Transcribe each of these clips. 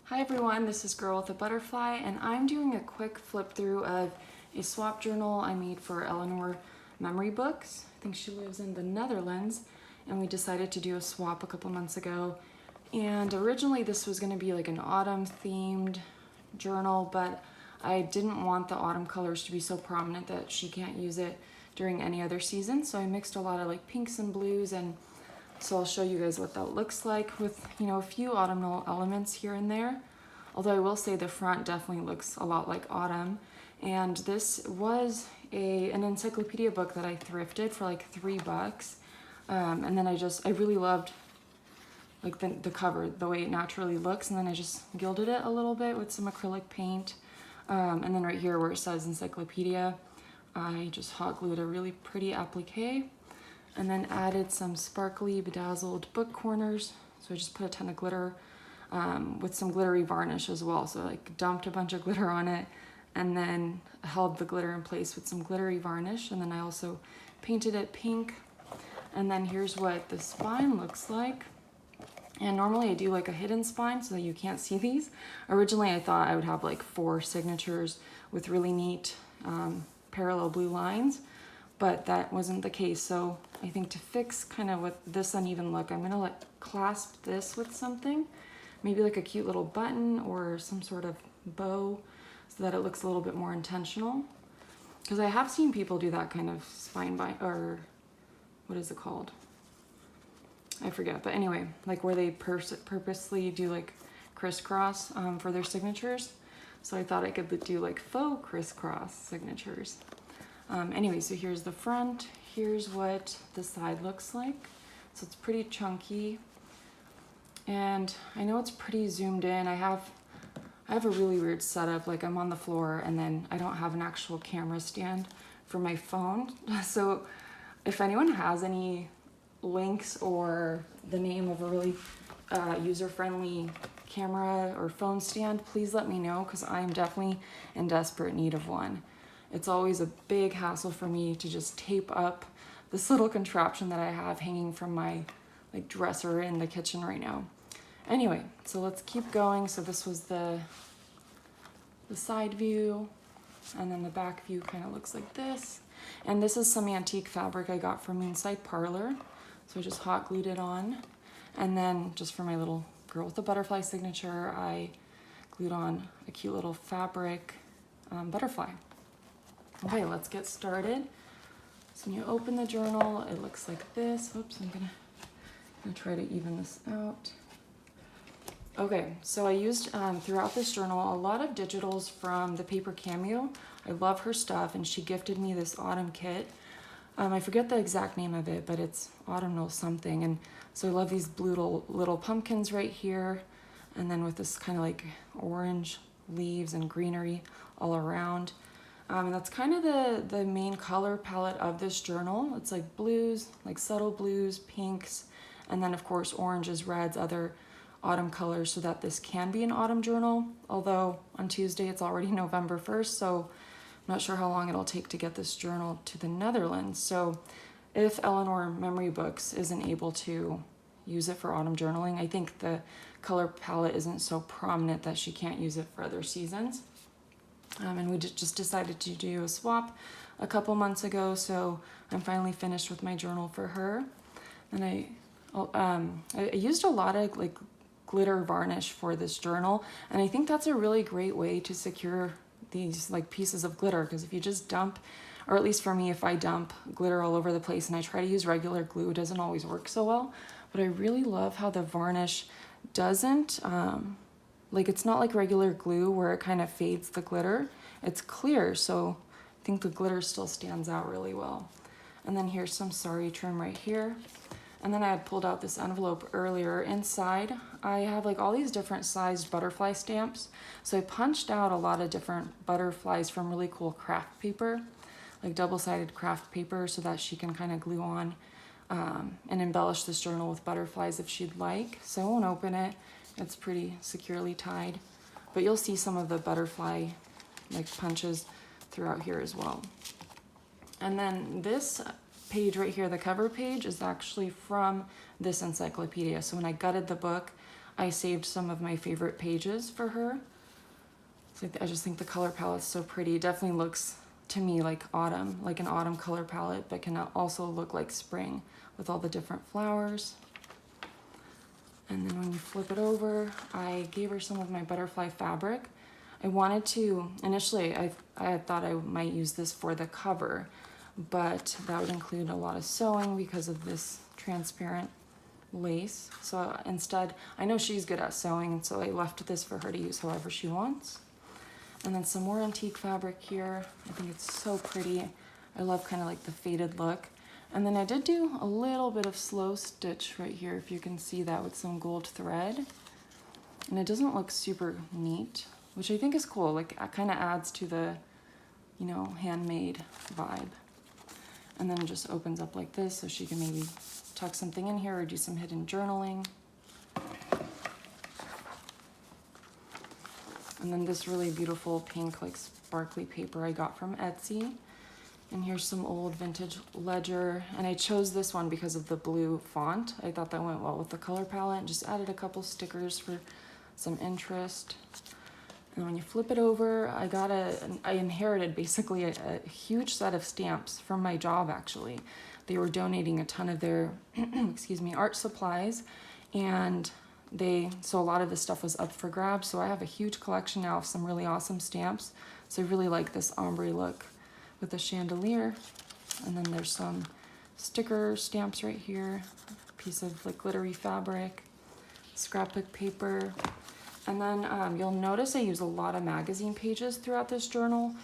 Hi everyone, this is Girl with a Butterfly, and I'm doing a quick flip through of a swap journal I made for Eleanor Memory Books. I think she lives in the Netherlands, and we decided to do a swap a couple months ago. And originally this was going to be like an autumn themed journal, but I didn't want the autumn colors to be so prominent that she can't use it during any other season. So I mixed a lot of like pinks and blues, and so I'll show you guys what that looks like with, a few autumnal elements here and there. Although I will say the front definitely looks a lot like autumn. And this was an encyclopedia book that I thrifted for like $3. And then I really loved like the cover, the way it naturally looks. And then I just gilded it a little bit with some acrylic paint. And then right here where it says encyclopedia, I just hot glued a really pretty applique. And then added some sparkly bedazzled book corners. So I just put a ton of glitter with some glittery varnish as well. So like dumped a bunch of glitter on it and then held the glitter in place with some glittery varnish. And then I also painted it pink. And then here's what the spine looks like. And normally I do like a hidden spine so that you can't see these. Originally I thought I would have like 4 signatures with really neat parallel blue lines, but that wasn't the case. So I think to fix kind of with this uneven look, I'm gonna clasp this with something, maybe like a cute little button or some sort of bow so that it looks a little bit more intentional. Because I have seen people do that kind of spine bind, or what is it called? I forget, but anyway, like where they purposely do like crisscross for their signatures. So I thought I could do like faux crisscross signatures. Anyway, so here's the front. Here's what the side looks like. So it's pretty chunky. And I know it's pretty zoomed in. I have a really weird setup. Like I'm on the floor and then I don't have an actual camera stand for my phone. So if anyone has any links or the name of a really user-friendly camera or phone stand, please let me know, because I'm definitely in desperate need of one. It's always a big hassle for me to just tape up this little contraption that I have hanging from my like dresser in the kitchen right now. Anyway, so let's keep going. So this was the side view, and then the back view kind of looks like this. And this is some antique fabric I got from Inside Parlor. So I just hot glued it on. And then just for my little Girl with a Butterfly signature, I glued on a cute little fabric butterfly. Okay, let's get started. So when you open the journal, it looks like this. Oops, I'm gonna try to even this out. Okay, so I used throughout this journal a lot of digitals from the Paper Cameo. I love her stuff, and she gifted me this autumn kit. I forget the exact name of it, but it's autumnal something. And so I love these blue little pumpkins right here, and then with this kind of like orange leaves and greenery all around. And that's kind of the main color palette of this journal. It's like blues, like subtle blues, pinks, and then of course oranges, reds, other autumn colors, so that this can be an autumn journal. Although on Tuesday it's already November 1st, so I'm not sure how long it'll take to get this journal to the Netherlands. So if Eleanor Memory Books isn't able to use it for autumn journaling, I think the color palette isn't so prominent that she can't use it for other seasons. And we just decided to do a swap a couple months ago, so I'm finally finished with my journal for her. And I used a lot of like glitter varnish for this journal, and I think that's a really great way to secure these like pieces of glitter, because if you just dump, or at least for me, if I dump glitter all over the place and I try to use regular glue, it doesn't always work so well. But I really love how the varnish doesn't like, it's not like regular glue where it kind of fades the glitter. It's clear, so I think the glitter still stands out really well. And then here's some sari trim right here. And then I had pulled out this envelope earlier. Inside, I have like all these different sized butterfly stamps. So I punched out a lot of different butterflies from really cool craft paper, like double-sided craft paper, so that she can kind of glue on and embellish this journal with butterflies if she'd like. So I won't open it. It's pretty securely tied, but you'll see some of the butterfly like punches throughout here as well. And then this page right here, the cover page, is actually from this encyclopedia. So when I gutted the book, I saved some of my favorite pages for her. So I just think the color palette's so pretty. It definitely looks to me like autumn, like an autumn color palette, but can also look like spring with all the different flowers. And then when you flip it over, I gave her some of my butterfly fabric. I wanted to, initially I had thought I might use this for the cover, but that would include a lot of sewing because of this transparent lace. So instead, I know she's good at sewing, and so I left this for her to use however she wants. And then some more antique fabric here. I think it's so pretty. I love kind of like the faded look. And then I did do a little bit of slow stitch right here, if you can see that, with some gold thread. And it doesn't look super neat, which I think is cool. Like, it kind of adds to the, you know, handmade vibe. And then it just opens up like this, so she can maybe tuck something in here or do some hidden journaling. And then this really beautiful pink, like sparkly paper I got from Etsy. And here's some old vintage ledger. And I chose this one because of the blue font. I thought that went well with the color palette. Just added a couple stickers for some interest. And when you flip it over, I inherited basically a huge set of stamps from my job, actually. They were donating a ton of their, excuse me, art supplies. And so a lot of this stuff was up for grabs. So I have a huge collection now of some really awesome stamps. So I really like this ombre look with the chandelier. And then there's some sticker stamps right here, a piece of like glittery fabric, scrapbook paper. And then you'll notice I use a lot of magazine pages throughout this journal,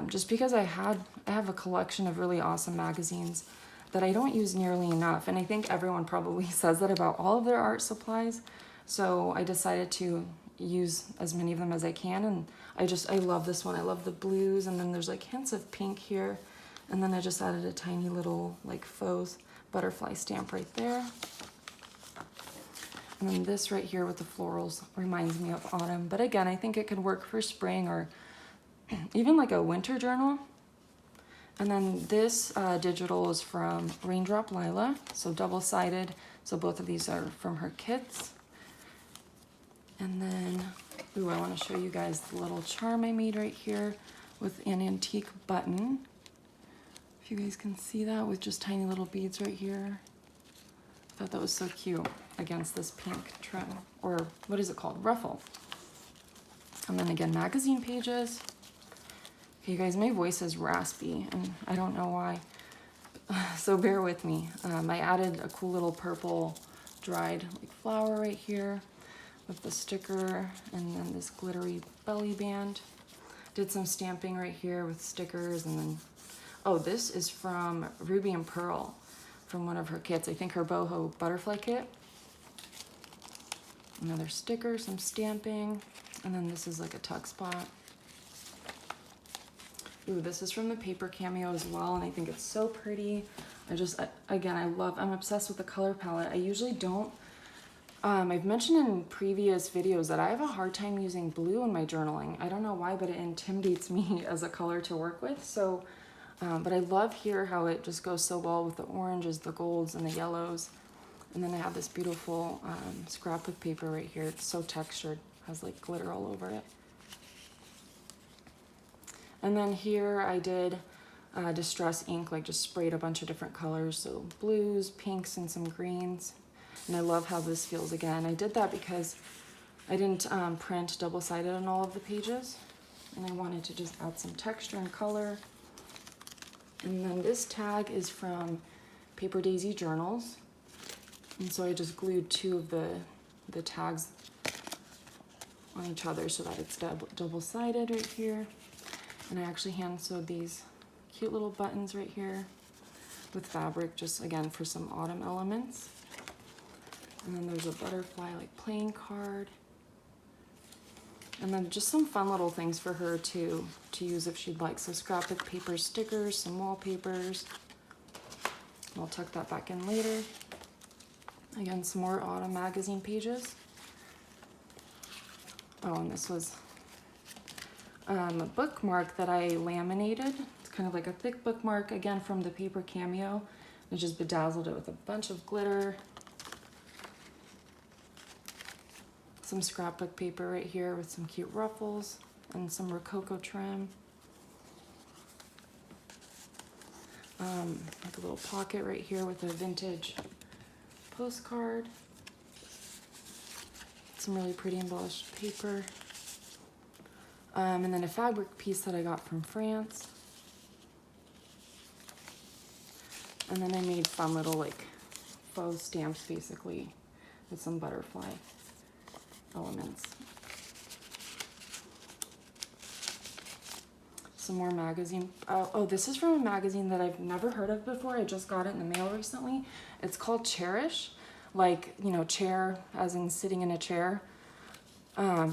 just because I have a collection of really awesome magazines that I don't use nearly enough. And I think everyone probably says that about all of their art supplies. So I decided to use as many of them as I can. And I love this one. I love the blues. And then there's like hints of pink here. And then I just added a tiny little like faux butterfly stamp right there. And then this right here with the florals reminds me of autumn. But again, I think it could work for spring or even like a winter journal. And then this digital is from Raindrop Lila, so double-sided. So both of these are from her kits. And then, ooh, I want to show you guys the little charm I made right here with an antique button. If you guys can see that with just tiny little beads right here. I thought that was so cute against this pink trim, or what is it called? Ruffle. And then again, magazine pages. Okay, you guys, my voice is raspy, and I don't know why, so bear with me. I added a cool little purple dried like flower right here with the sticker, and then this glittery belly band. Did some stamping right here with stickers, and then, oh, this is from Ruby and Pearl, from one of her kits. I think her boho butterfly kit. Another sticker, some stamping, and then this is like a tuck spot. Ooh, this is from the paper cameo as well, and I think it's so pretty. Again, I'm obsessed with the color palette. I usually don't, I've mentioned in previous videos that I have a hard time using blue in my journaling. I don't know why, but it intimidates me as a color to work with. So, but I love here how it just goes so well with the oranges, the golds, and the yellows. And then I have this beautiful scrapbook paper right here. It's so textured, has like glitter all over it. And then here I did distress ink, like just sprayed a bunch of different colors. So blues, pinks, and some greens. And I love how this feels again. I did that because I didn't print double-sided on all of the pages. And I wanted to just add some texture and color. And then this tag is from Paper Daisy Journals. And so I just glued two of the tags on each other so that it's double-sided right here. And I actually hand sewed these cute little buttons right here with fabric, just again for some autumn elements. And then there's a butterfly like playing card. And then just some fun little things for her to use if she'd like. So scrapbook paper stickers, some wallpapers. I'll tuck that back in later. Again, some more autumn magazine pages. Oh, and this was a bookmark that I laminated. It's kind of like a thick bookmark, again from the paper cameo. I just bedazzled it with a bunch of glitter. some scrapbook paper right here with some cute ruffles and some Rococo trim. Like a little pocket right here with a vintage postcard. Some really pretty embellished paper. And then a fabric piece that I got from France. And then I made fun little like faux stamps basically with some butterfly elements. Some more magazine. Oh, this is from a magazine that I've never heard of before. I just got it in the mail recently. It's called Cherish, like, you know, chair as in sitting in a chair.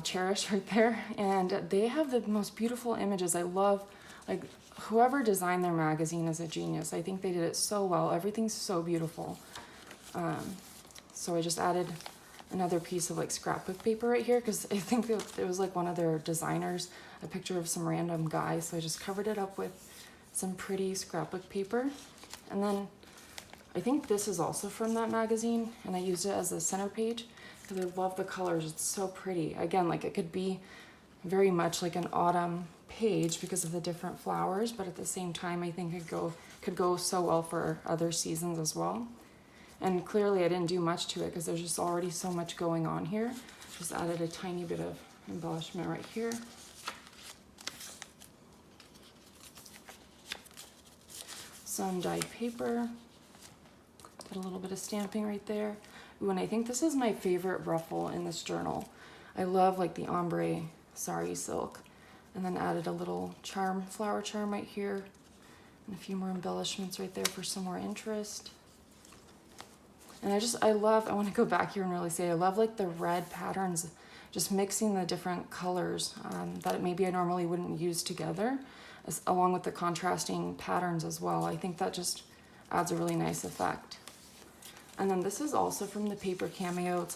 Cherish right there. And they have the most beautiful images. I love, like, whoever designed their magazine is a genius. I think they did it so well. Everything's so beautiful. So I just added another piece of like scrapbook paper right here because I think it was like one of their designers, a picture of some random guy. So I just covered it up with some pretty scrapbook paper. And then I think this is also from that magazine, and I used it as a center page because I love the colors. It's so pretty. Again, like it could be very much like an autumn page because of the different flowers, but at the same time I think it could go so well for other seasons as well. And clearly I didn't do much to it because there's just already so much going on here. Just added a tiny bit of embellishment right here. Some dyed paper. Did a little bit of stamping right there. Ooh, and I think this is my favorite ruffle in this journal. I love like the ombre sari silk. And then added a little charm, flower charm right here. And a few more embellishments right there for some more interest. And I want to go back here and really say I love like the red patterns, just mixing the different colors that maybe I normally wouldn't use together, along with the contrasting patterns as well. I think that just adds a really nice effect. And then this is also from the paper cameo. It's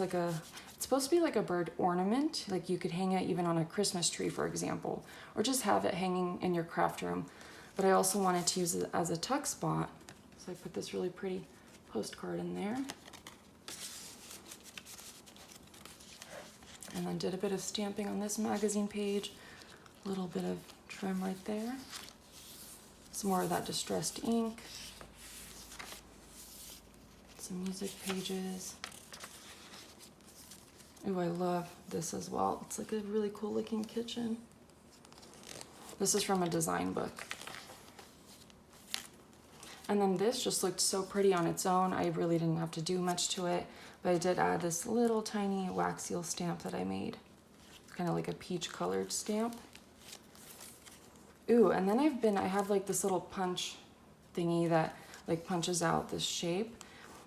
supposed to be like a bird ornament, like you could hang it even on a Christmas tree, for example, or just have it hanging in your craft room. But I also wanted to use it as a tuck spot, so I put this really pretty postcard in there. And then did a bit of stamping on this magazine page, a little bit of trim right there. Some more of that distressed ink. Some music pages. Ooh, I love this as well. It's like a really cool looking kitchen. This is from a design book. And then this just looked so pretty on its own. I really didn't have to do much to it, but I did add this little tiny wax seal stamp that I made. Kind of like a peach colored stamp. Ooh, and then I have like this little punch thingy that like punches out this shape.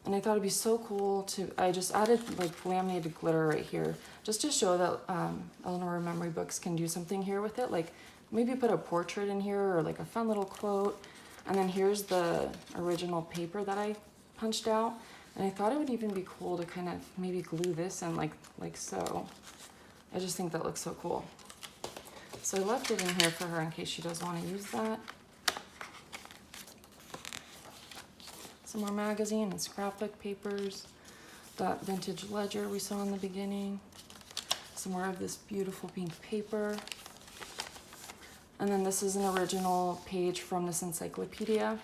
And I thought it'd be so cool I just added like laminated glitter right here, just to show that Eleanor Memory Books can do something here with it. Like maybe put a portrait in here or like a fun little quote. And then here's the original paper that I punched out. And I thought it would even be cool to kind of maybe glue this in like so. I just think that looks so cool. So I left it in here for her in case she does want to use that. Some more magazine and scrapbook papers. That vintage ledger we saw in the beginning. Some more of this beautiful pink paper. And then this is an original page from this encyclopedia.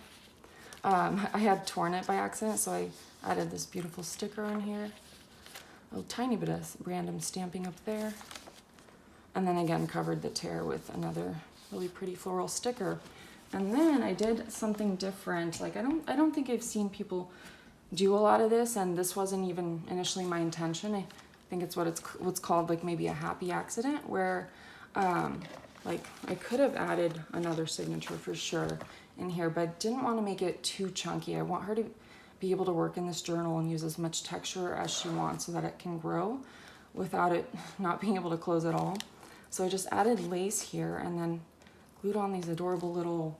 I had torn it by accident, so I added this beautiful sticker on here. A tiny bit of random stamping up there. And then again, covered the tear with another really pretty floral sticker. And then I did something different. Like I don't think I've seen people do a lot of this, and this wasn't even initially my intention. I think it's what's called like maybe a happy accident, where like I could have added another signature for sure in here, but I didn't want to make it too chunky. I want her to be able to work in this journal and use as much texture as she wants so that it can grow without it not being able to close at all. So I just added lace here and then glued on these adorable little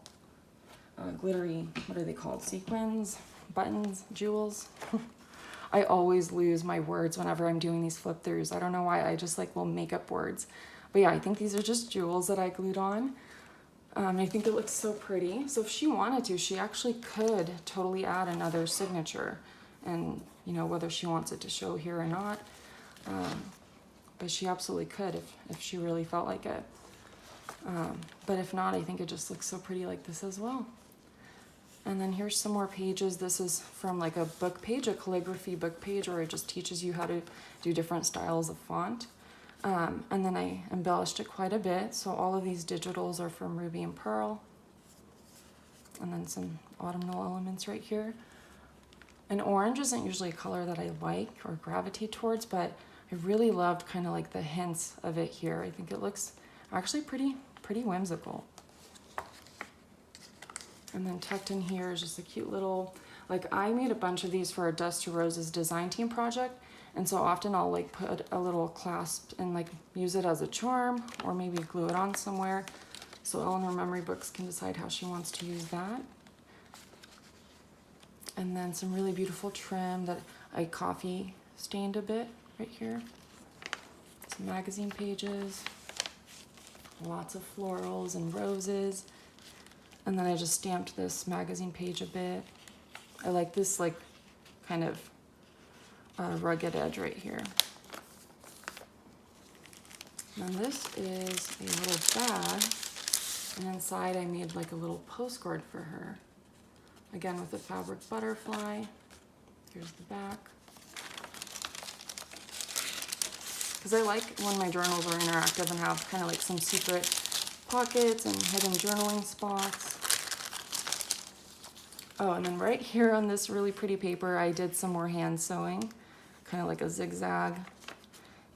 glittery, what are they called? Sequins, buttons, jewels. I always lose my words whenever I'm doing these flip throughs. I don't know why, I just like will make up words. But yeah, I think these are just jewels that I glued on. I think it looks so pretty. So if she wanted to, she actually could totally add another signature, and you know, whether she wants it to show here or not. but she absolutely could if she really felt like it. But if not, I think it just looks so pretty like this as well. And then here's some more pages. This is from like a book page, a calligraphy book page, where it just teaches you how to do different styles of font. And then I embellished it quite a bit. So all of these digitals are from Ruby and Pearl. And then some autumnal elements right here. And orange isn't usually a color that I like or gravitate towards, but I really loved kind of like the hints of it here. I think it looks actually pretty whimsical. And then tucked in here is just a cute little, like I made a bunch of these for a Dust to Roses design team project. And so often I'll like put a little clasp and like use it as a charm or maybe glue it on somewhere. So Eleanor Memory Books can decide how she wants to use that. And then some really beautiful trim that I coffee stained a bit right here. Some magazine pages, lots of florals and roses. And then I just stamped this magazine page a bit. I like this like kind of rugged edge right here. And this is a little bag, and inside I made like a little postcard for her. Again with a fabric butterfly. Here's the back. Because I like when my journals are interactive and have kind of like some secret pockets and hidden journaling spots. Oh, and then right here on this really pretty paper, I did some more hand sewing, kind of like a zigzag.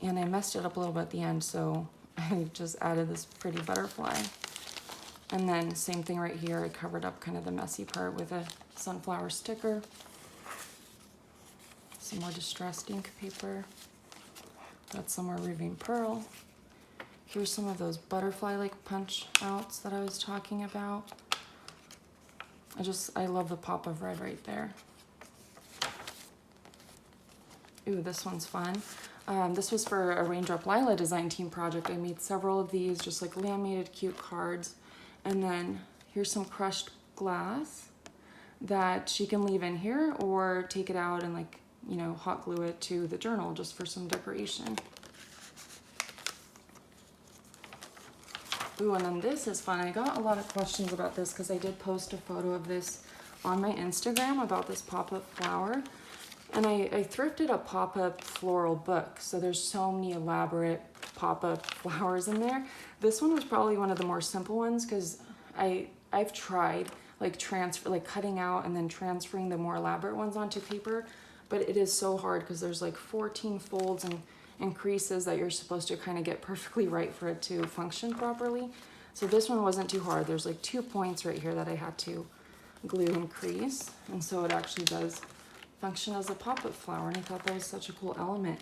And I messed it up a little bit at the end, so I just added this pretty butterfly. And then same thing right here, I covered up kind of the messy part with a sunflower sticker. Some more distressed ink paper. That's some more Ruby and Pearl. Here's some of those butterfly-like punch outs that I was talking about. I love the pop of red right there. Ooh, this one's fun. This was for a Raindrop Lila design team project. I made several of these, just like laminated cute cards. And then here's some crushed glass that she can leave in here or take it out and like, you know, hot glue it to the journal just for some decoration. Ooh, and then this is fun. I got a lot of questions about this because I did post a photo of this on my Instagram about this pop-up flower. And I thrifted a pop-up floral book. So there's so many elaborate pop-up flowers in there. This one was probably one of the more simple ones because I've tried like cutting out and then transferring the more elaborate ones onto paper. But it is so hard because there's like 14 folds and creases that you're supposed to kind of get perfectly right for it to function properly. So this one wasn't too hard. There's like 2 points right here that I had to glue and crease. And so it actually does function as a pop-up flower, and I thought that was such a cool element.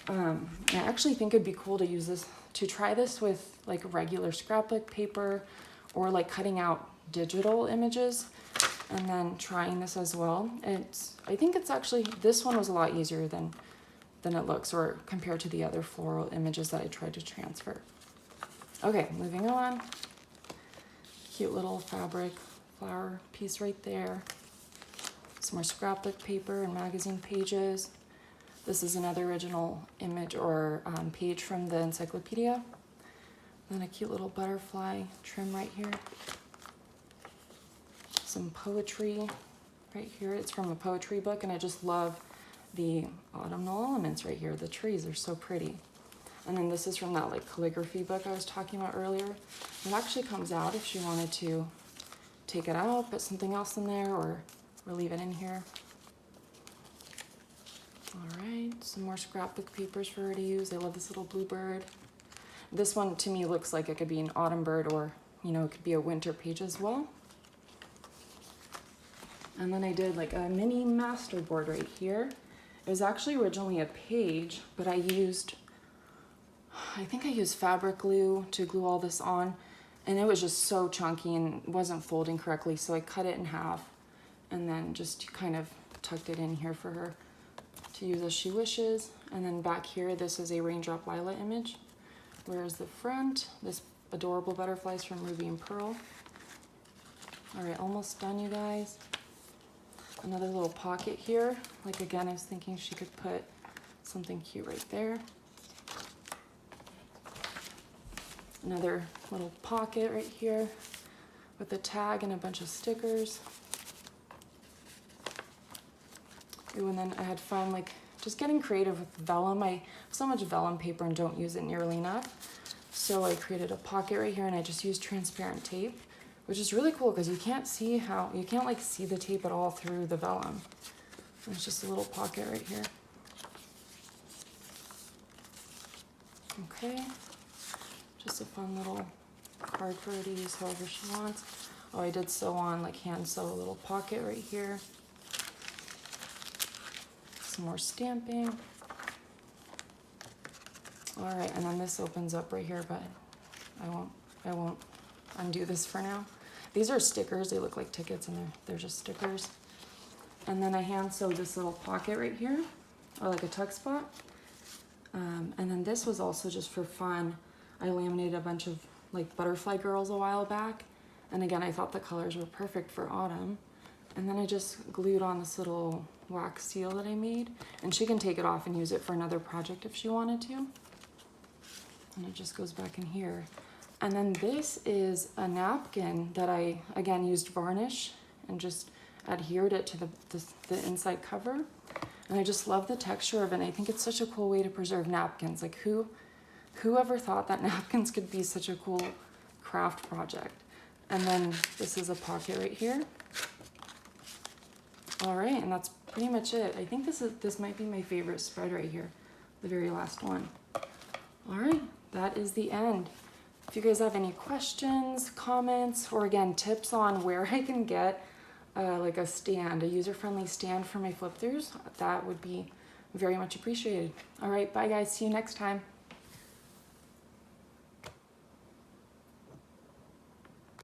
I actually think it'd be cool to use this, to try this with like regular scrapbook paper or like cutting out digital images and then trying this as well. I think it's actually, this one was a lot easier than it looks, or compared to the other floral images that I tried to transfer. Okay, moving on. Cute little fabric flower piece right there. Some more scrapbook paper and magazine pages. This is another original image or page from the encyclopedia. Then a cute little butterfly trim right here. Some poetry right here. It's from a poetry book, and I just love the autumnal elements right here. The trees are so pretty. And then this is from that like calligraphy book I was talking about earlier. It actually comes out if she wanted to take it out, put something else in there, or leave it in here. All right, some more scrapbook papers for her to use. I love this little bluebird. This one to me looks like it could be an autumn bird, or you know, it could be a winter page as well. And then I did like a mini masterboard right here. It was actually originally a page, but I think I used fabric glue to glue all this on, and it was just so chunky and wasn't folding correctly, so I cut it in half and then just kind of tucked it in here for her to use as she wishes. And then back here, this is a Raindrop Lila image. Where's the front? This adorable butterflies from Ruby and Pearl. All right, almost done, you guys. Another little pocket here. Like again, I was thinking she could put something cute right there. Another little pocket right here with a tag and a bunch of stickers. Ooh, and then I had fun like just getting creative with vellum. I have so much vellum paper and don't use it nearly enough. So I created a pocket right here and I just used transparent tape, which is really cool because you can't like see the tape at all through the vellum. And it's just a little pocket right here. Okay, just a fun little card for her to use however she wants. Oh, I did sew on, like hand sew a little pocket right here. Some more stamping. All right, and then this opens up right here, but I won't undo this for now. These are stickers. They look like tickets and they're just stickers. And then I hand sewed this little pocket right here, or like a tuck spot. And then this was also just for fun. I laminated a bunch of like butterfly girls a while back. And again, I thought the colors were perfect for autumn. And then I just glued on this little wax seal that I made. And she can take it off and use it for another project if she wanted to. And it just goes back in here. And then this is a napkin that I, again, used varnish and just adhered it to the inside cover. And I just love the texture of it. And I think it's such a cool way to preserve napkins. Like whoever thought that napkins could be such a cool craft project? And then this is a pocket right here. All right, and that's pretty much it. I think this might be my favorite spread right here, the very last one. All right, that is the end. If you guys have any questions, comments, or again, tips on where I can get like a stand, a user-friendly stand for my flip throughs, that would be very much appreciated. All right, bye guys, see you next time.